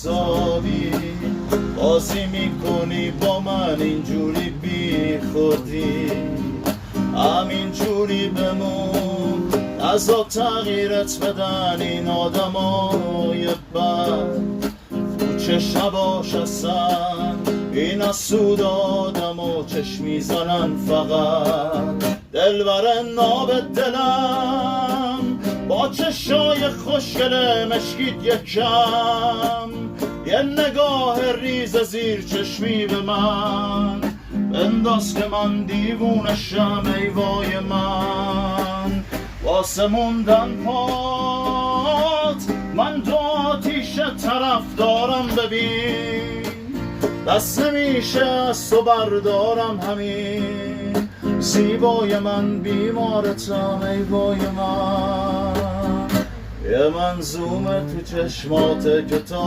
سالی بازی میکنی با من اینجوری بی خودی همینجوری بمون نزا تغییرت بدن این آدمای بد تو شباش هستن این از سود آدم و چشم میزنن فقط دلبر ناب دلم با چشای خوشگل مشکید یکم یه نگاه ریز زیر چشمی به من بنداز که من دیوونشم ای وای من واسه موندن پات من تو آتیش طرف دارم ببین دست نمیشه از تو بردارم همین زیبای من بیمارتم ای وای من یه منظومه تو چشمات که تا